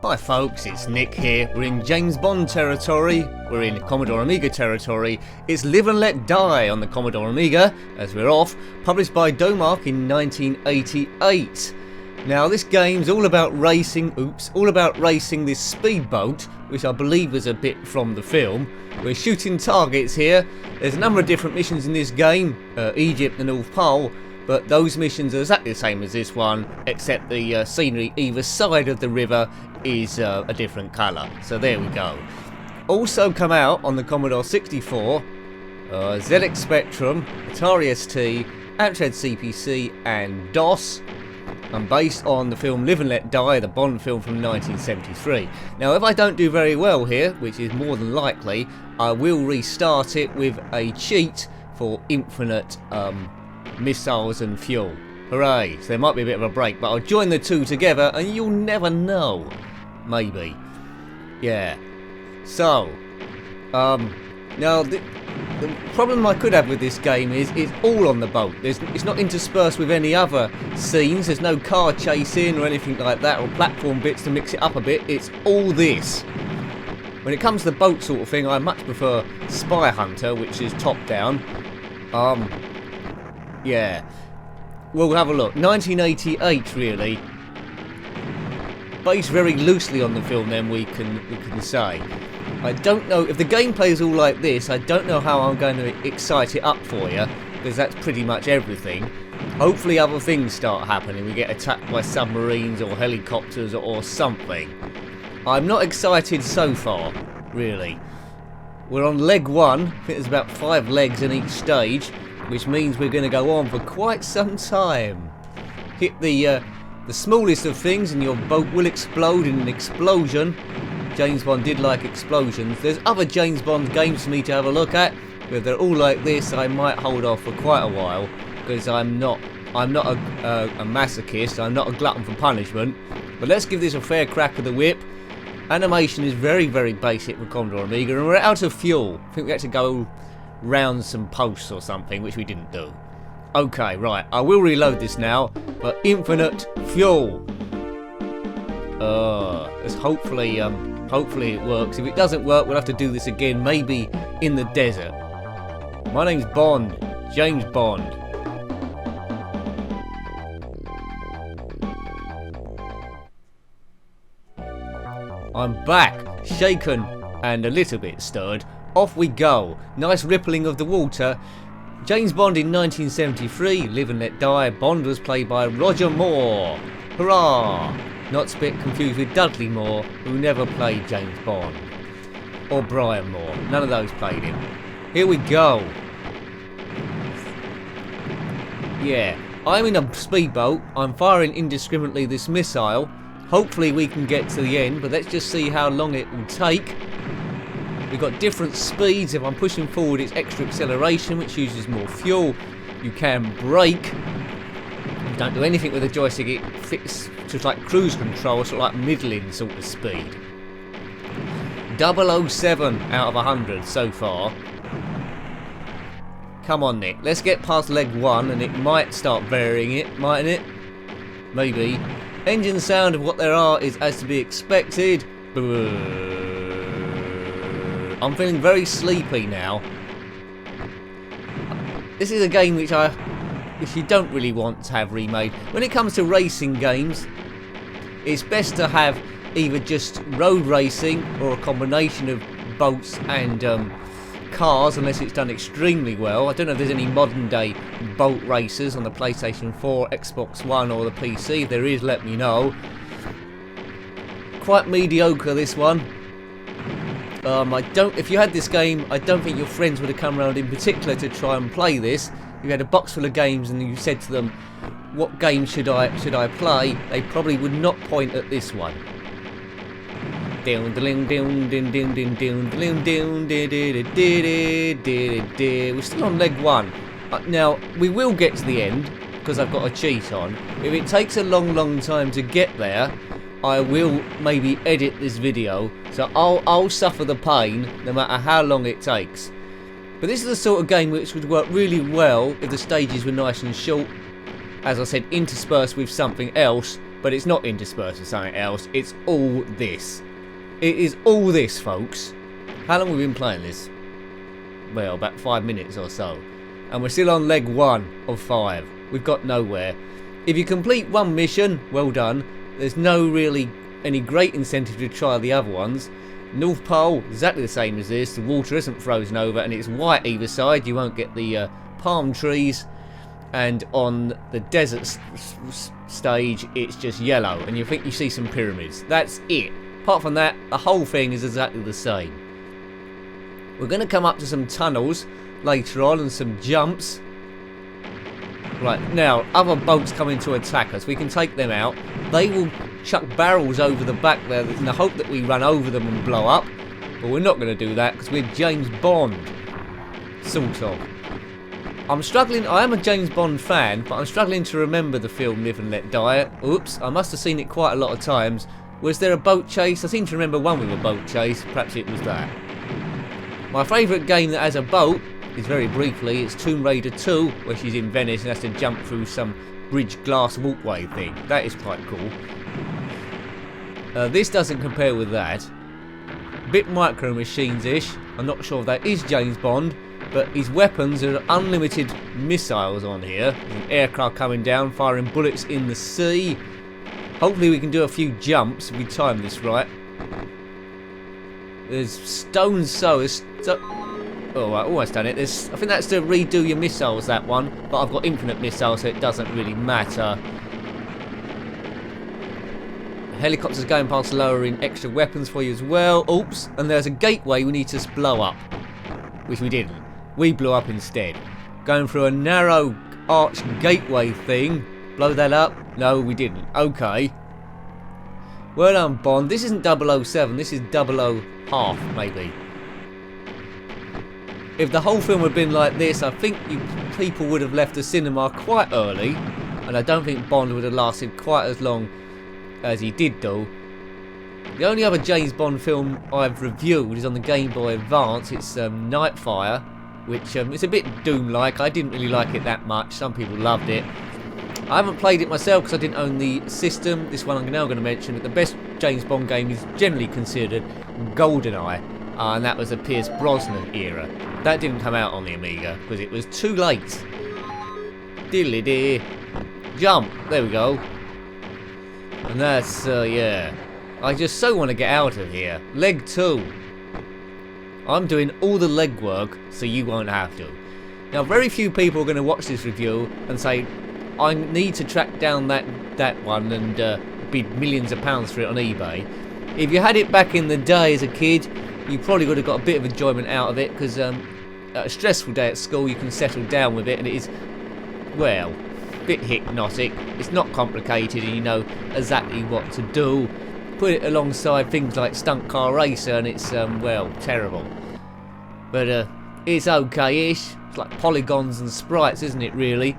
Hi folks, it's Nick here. We're in James Bond territory, we're in Commodore Amiga territory. It's Live and Let Die on the Commodore Amiga, as we're off, published by Domark in 1988. Now this game's all about racing, this speedboat, which I believe is a bit from the film. We're shooting targets here. There's a number of different missions in this game, Egypt, the North Pole, but those missions are exactly the same as this one, except the scenery either side of the river is a different colour. So there we go. Also come out on the Commodore 64, ZX Spectrum, Atari ST, Amstrad CPC and DOS, and based on the film Live and Let Die, the Bond film from 1973. Now if I don't do very well here, which is more than likely, I will restart it with a cheat for infinite missiles and fuel. Hooray! So there might be a bit of a break, but I'll join the two together and you'll never know. Maybe. Yeah. So, now the problem I could have with this game is it's all on the boat. It's not interspersed with any other scenes. There's no car chasing or anything like that, or platform bits to mix it up a bit. It's all this. When it comes to the boat sort of thing, I much prefer Spy Hunter, which is top down. Yeah. We'll have a look. 1988, really. Based very loosely on the film, then we can say. I don't know if the gameplay is all like this. I don't know how I'm going to excite it up for you, because that's pretty much everything. Hopefully, other things start happening. We get attacked by submarines or helicopters or something. I'm not excited so far, really. We're on leg 1. I think there's about 5 legs in each stage, which means we're going to go on for quite some time. Hit the smallest of things and your boat will explode in an explosion. James Bond did like explosions. There's other James Bond games for me to have a look at, but they're all like this. I might hold off for quite a while because I'm not a masochist. I'm not a glutton for punishment. But let's give this a fair crack of the whip. Animation is very, very basic for Commodore Amiga, and we're out of fuel. I think we had to go round some posts or something, which we didn't do. Okay, right, I will reload this now, but infinite fuel. Let's hopefully it works. If it doesn't work, we'll have to do this again, maybe in the desert. My name's Bond, James Bond. I'm back, shaken and a little bit stirred. Off we go. Nice rippling of the water. James Bond in 1973, Live and Let Die. Bond was played by Roger Moore. Hurrah! Not to be confused with Dudley Moore, who never played James Bond. Or Brian Moore. None of those played him. Here we go. Yeah, I'm in a speedboat. I'm firing indiscriminately this missile. Hopefully we can get to the end, but let's just see how long it will take. We've got different speeds. If I'm pushing forward, it's extra acceleration, which uses more fuel. You can brake. You don't do anything with the joystick. It fits just like cruise control, sort of like middling sort of speed. 007 out of 100 so far. Come on, Nick. Let's get past leg 1, and it might start varying it, mightn't it? Maybe. Engine sound of what there are is as to be expected. I'm feeling very sleepy now. This is a game which you don't really want to have remade. When it comes to racing games, it's best to have either just road racing or a combination of boats and cars, unless it's done extremely well. I don't know if there's any modern day boat racers on the PlayStation 4, Xbox One or the PC. If there is, let me know. Quite mediocre, this one. If you had this game, I don't think your friends would have come around in particular to try and play this. If you had a box full of games and you said to them, what game should I play? They probably would not point at this one. We're still on leg 1. Now, we will get to the end, because I've got a cheat on. If it takes a long time to get there, I will maybe edit this video, so I'll suffer the pain no matter how long it takes. But this is the sort of game which would work really well if the stages were nice and short, as I said, interspersed with something else, but it's not interspersed with something else. It's all this. It is all this, folks. How long have we been playing this? Well, about 5 minutes or so. And we're still on leg 1 of 5. We've got nowhere. If you complete one mission, well done. There's no really any great incentive to try the other ones. North Pole, exactly the same as this. The water isn't frozen over and it's white either side. You won't get the palm trees. And on the desert stage, it's just yellow. And you think you see some pyramids. That's it. Apart from that, the whole thing is exactly the same. We're going to come up to some tunnels later on and some jumps. Right, now, other boats coming to attack us. We can take them out. They will chuck barrels over the back there in the hope that we run over them and blow up. But we're not going to do that because we're James Bond. Sort of. I'm struggling. I am a James Bond fan, but I'm struggling to remember the film Live and Let Die. Oops, I must have seen it quite a lot of times. Was there a boat chase? I seem to remember one with a boat chase. Perhaps it was that. My favourite game that has a boat is, very briefly, it's Tomb Raider 2, where she's in Venice and has to jump through some bridge glass walkway thing. That is quite cool. This doesn't compare with that. A bit Micro Machines-ish. I'm not sure if that is James Bond, but his weapons are unlimited missiles on here. There's an aircraft coming down, firing bullets in the sea. Hopefully we can do a few jumps if we time this right. There's stones oh, I've almost done it. I think that's to redo your missiles, that one. But I've got infinite missiles, so it doesn't really matter. Helicopters going past lowering extra weapons for you as well. Oops. And there's a gateway we need to blow up. Which we didn't. We blew up instead. Going through a narrow arch gateway thing. Blow that up. No, we didn't. Okay. Well done, Bond. This isn't 007. This is 00 half, maybe. If the whole film had been like this, I think people would have left the cinema quite early. And I don't think Bond would have lasted quite as long as he did do. The only other James Bond film I've reviewed is on the Game Boy Advance. It's Nightfire, which it's a bit Doom-like. I didn't really like it that much. Some people loved it. I haven't played it myself because I didn't own the system. This one I'm now going to mention that the best James Bond game is generally considered GoldenEye, and that was the Pierce Brosnan era. That didn't come out on the Amiga because it was too late. Diddly-dee. Jump. There we go. And that's, yeah. I just so want to get out of here. Leg 2. I'm doing all the leg work so you won't have to. Now, very few people are going to watch this review and say, I need to track down that one and bid millions of pounds for it on eBay. If you had it back in the day as a kid, you probably would have got a bit of enjoyment out of it because a stressful day at school, you can settle down with it and it is, well, a bit hypnotic. It's not complicated and you know exactly what to do. Put it alongside things like Stunt Car Racer and it's, well, terrible. But it's okay-ish. It's like polygons and sprites, isn't it, really?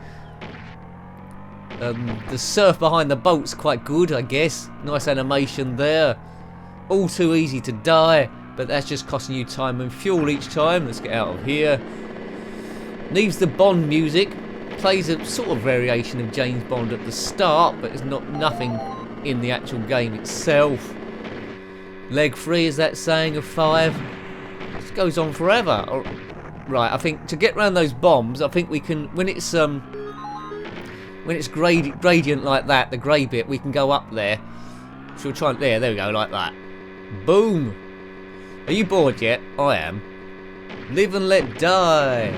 The surf behind the boat's quite good, I guess. Nice animation there. All too easy to die, but that's just costing you time and fuel each time. Let's get out of here. Leaves the Bond music. Plays a sort of variation of James Bond at the start, but there's nothing in the actual game itself. Leg 3 is that saying of 5. This goes on forever. Right, I think to get around those bombs, I think we can, when it's gradient like that, the grey bit, we can go up there. So we'll try there we go, like that. Boom! Are you bored yet? I am. Live and let die.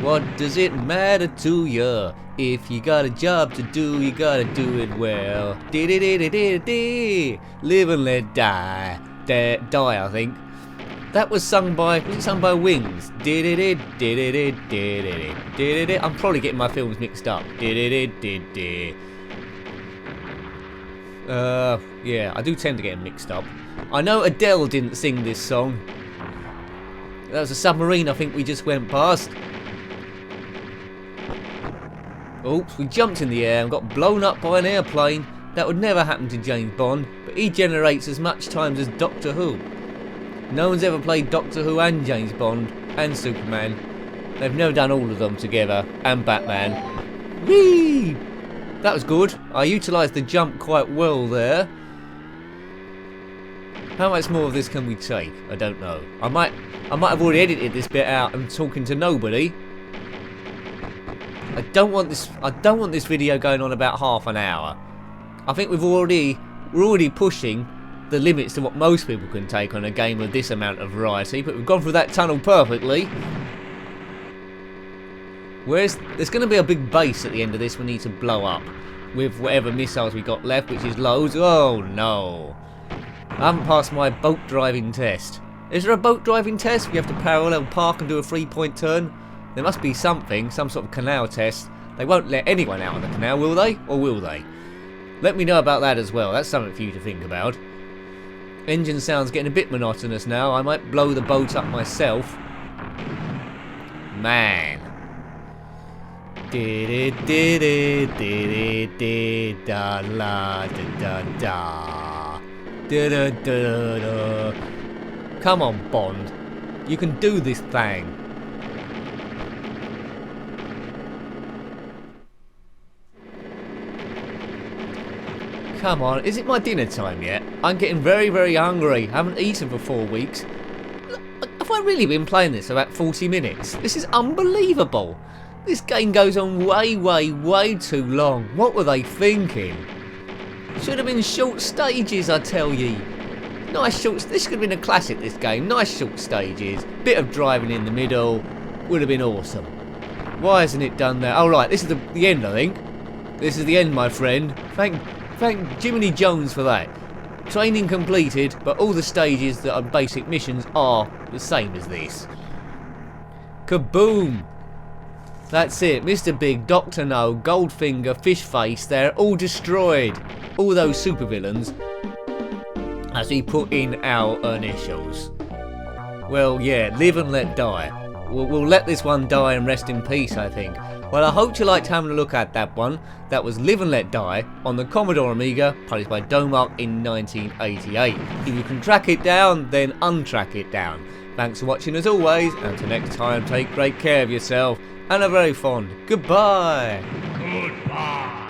What does it matter to ya? If you got a job to do, you gotta do it well. Dee-dee-dee-dee-dee-dee. Live and let die. Die, I think. That was sung by, was it sung by Wings? Dee-dee-dee-dee-dee-dee-dee-dee-dee. I'm probably getting my films mixed up. Dee-dee-dee-dee-dee. Yeah, I do tend to get them mixed up. I know Adele didn't sing this song. That was a submarine I think we just went past. Oops, we jumped in the air and got blown up by an airplane. That would never happen to James Bond, but he generates as much time as Doctor Who. No one's ever played Doctor Who and James Bond and Superman. They've never done all of them together, and Batman. Whee! that was good. I utilised the jump quite well there. How much more of this can we take? I don't know. I might have already edited this bit out and talking to nobody. I don't want this video going on about half an hour. I think we're already pushing the limits to what most people can take on a game of this amount of variety, but we've gone through that tunnel perfectly. There's going to be a big base at the end of this we need to blow up with whatever missiles we got left, which is loads. Oh no. I haven't passed my boat driving test. Is there a boat driving test? We have to parallel park and do a 3-point turn? There must be something, some sort of canal test. They won't let anyone out on the canal, will they? Or will they? Let me know about that as well. That's something for you to think about. Engine sound's getting a bit monotonous now. I might blow the boat up myself. Man. Da la da da da. Come on, Bond. You can do this thing. Come on, is it my dinner time yet? I'm getting very, very hungry. I haven't eaten for 4 weeks. Have I really been playing this for about 40 minutes? This is unbelievable. This game goes on way, way, way too long. What were they thinking? Should have been short stages, I tell ye. Nice short. This could have been a classic, this game. Nice short stages. Bit of driving in the middle. Would have been awesome. Why hasn't it done that? Oh, right. This is the end, I think. This is the end, my friend. Thank Jiminy Jones for that. Training completed, but all the stages that are basic missions are the same as this. Kaboom! That's it. Mr. Big, Dr. No, Goldfinger, Fishface, they're all destroyed. All those supervillains. As we put in our initials. Well, yeah, live and let die. We'll let this one die and rest in peace, I think. Well, I hope you liked having a look at that one. That was Live and Let Die on the Commodore Amiga, published by Domark in 1988. If you can track it down, then untrack it down. Thanks for watching as always, and until next time, take great care of yourself, and a very fond goodbye. Goodbye.